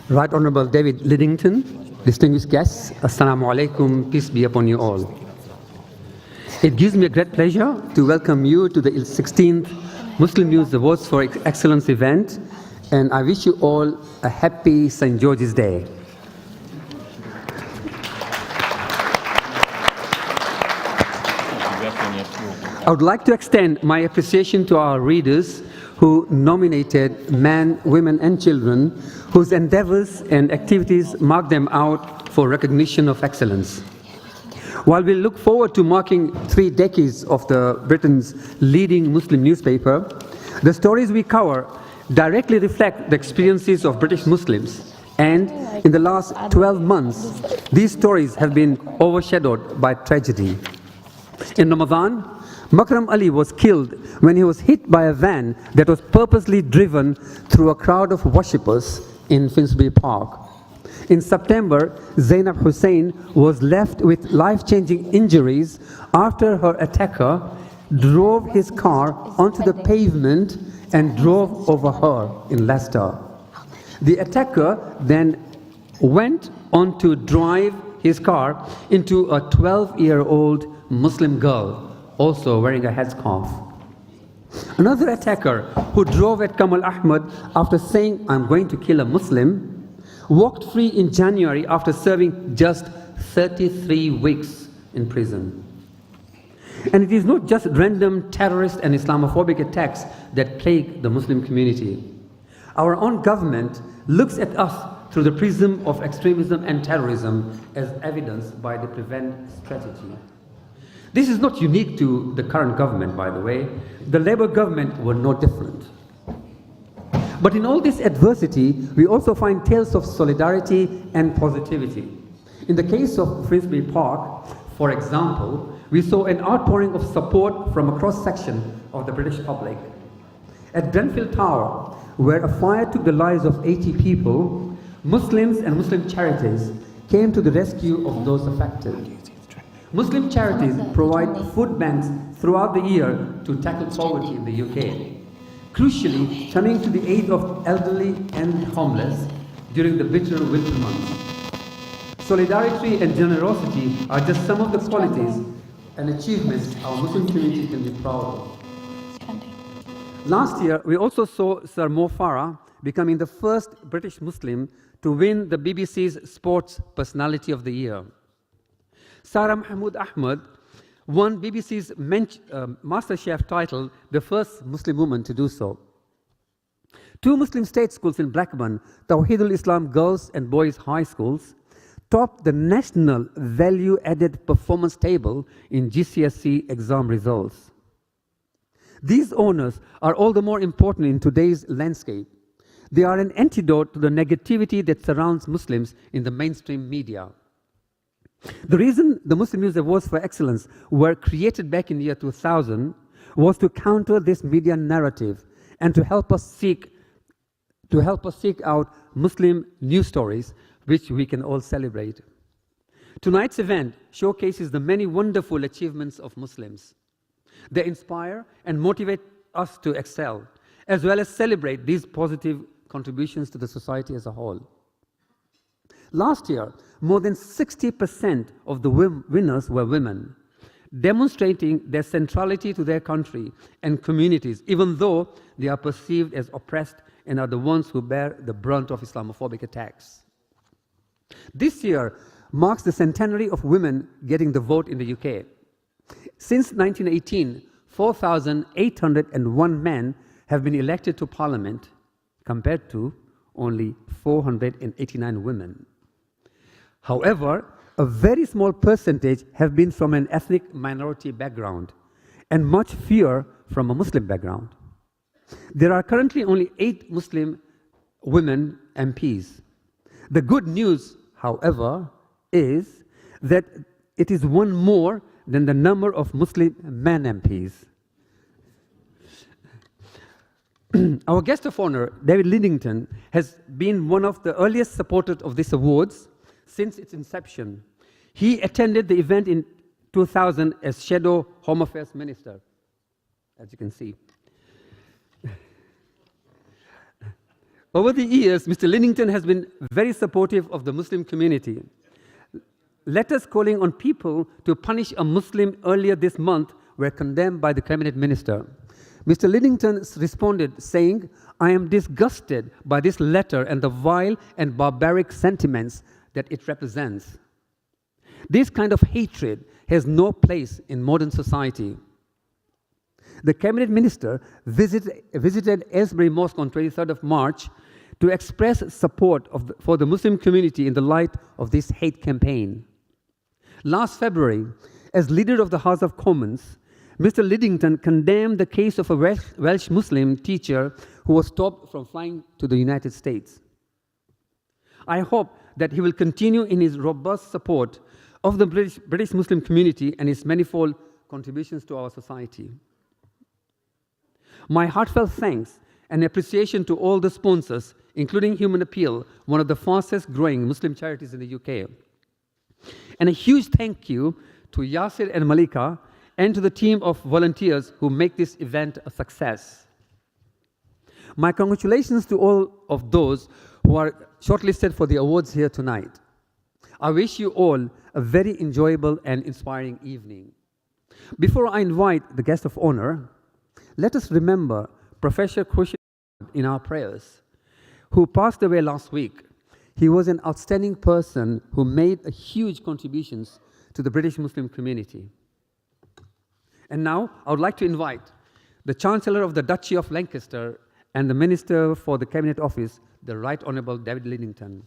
Right Honorable David Lidington, distinguished guests, Assalamu alaikum, peace be upon you all. It gives me a great pleasure to welcome you to the 16th Muslim News Awards for Excellence event, and I wish you all a happy St. George's Day. I would like to extend my appreciation to our readers who nominated men, women, and children whose endeavors and activities mark them out for recognition of excellence. While we look forward to marking 3 decades of Britain's leading Muslim newspaper, the stories we cover directly reflect the experiences of British Muslims. And in the last 12 months, these stories have been overshadowed by tragedy. In Ramadan, Makram Ali was killed when he was hit by a van that was purposely driven through a crowd of worshippers in Finsbury Park. In September, Zainab Hussain was left with life-changing injuries after her attacker drove his car onto the pavement and drove over her in Leicester. The attacker then went on to drive his car into a 12-year-old Muslim girl, also wearing a headscarf. Another attacker who drove at Kamal Ahmed after saying, "I'm going to kill a Muslim," walked free in January after serving just 33 weeks in prison. And it is not just random terrorist and Islamophobic attacks that plague the Muslim community. Our own government looks at us through the prism of extremism and terrorism, as evidenced by the PREVENT strategy. This is not unique to the current government, by the way. The Labour government were no different. But in all this adversity, we also find tales of solidarity and positivity. In the case of Finsbury Park, for example, we saw an outpouring of support from a cross-section of the British public. At Grenfell Tower, where a fire took the lives of 80 people, Muslims and Muslim charities came to the rescue of those affected. Muslim charities provide food banks throughout the year to tackle poverty in the UK, crucially turning to the aid of elderly and homeless during the bitter winter months. Solidarity and generosity are just some of the qualities and achievements our Muslim community can be proud of. Last year, we also saw Sir Mo Farah becoming the first British Muslim to win the BBC's Sports Personality of the Year. Sarah Mahmood Ahmed won BBC's MasterChef title, the first Muslim woman to do so. 2 Muslim state schools in Blackburn, Tawheedul Islam Girls and Boys High Schools, topped the national value-added performance table in GCSE exam results. These honors are all the more important in today's landscape. They are an antidote to the negativity that surrounds Muslims in the mainstream media. The reason the Muslim News Awards for Excellence were created back in the year 2000 was to counter this media narrative and to help us seek out Muslim news stories which we can all celebrate. Tonight's event showcases the many wonderful achievements of Muslims. They inspire and motivate us to excel, as well as celebrate these positive contributions to the society as a whole. Last year, more than 60% of the winners were women, demonstrating their centrality to their country and communities, even though they are perceived as oppressed and are the ones who bear the brunt of Islamophobic attacks. This year marks the centenary of women getting the vote in the UK. Since 1918, 4,801 men have been elected to Parliament, compared to only 489 women. However, a very small percentage have been from an ethnic minority background, and much fewer from a Muslim background. There are currently only 8 Muslim women MPs. The good news, however, is that it is one more than the number of Muslim men MPs. Our guest of honor, David Lidington, has been one of the earliest supporters of these awards since its inception. He attended the event in 2000 as Shadow Home Affairs Minister, as you can see. Over the years, Mr. Lidington has been very supportive of the Muslim community. Letters calling on people to punish a Muslim earlier this month were condemned by the cabinet minister. Mr. Lidington responded saying, "I am disgusted by this letter and the vile and barbaric sentiments that it represents. This kind of hatred has no place in modern society." The cabinet minister visited Aylesbury Mosque on 23rd of March to express support for the Muslim community in the light of this hate campaign. Last February, as leader of the House of Commons, Mr. Lidington condemned the case of a Welsh Muslim teacher who was stopped from flying to the United States. I hope that he will continue in his robust support of the British Muslim community and his manifold contributions to our society. My heartfelt thanks and appreciation to all the sponsors, including Human Appeal, one of the fastest growing Muslim charities in the UK. And a huge thank you to Yasir and Malika and to the team of volunteers who make this event a success. My congratulations to all of those who are shortlisted for the awards here tonight. I wish you all a very enjoyable and inspiring evening. Before I invite the guest of honor, let us remember Professor Khushid in our prayers, who passed away last week. He was an outstanding person who made a huge contributions to the British Muslim community. And now I would like to invite the Chancellor of the Duchy of Lancaster and the Minister for the Cabinet Office, the Right Honourable David Lidington.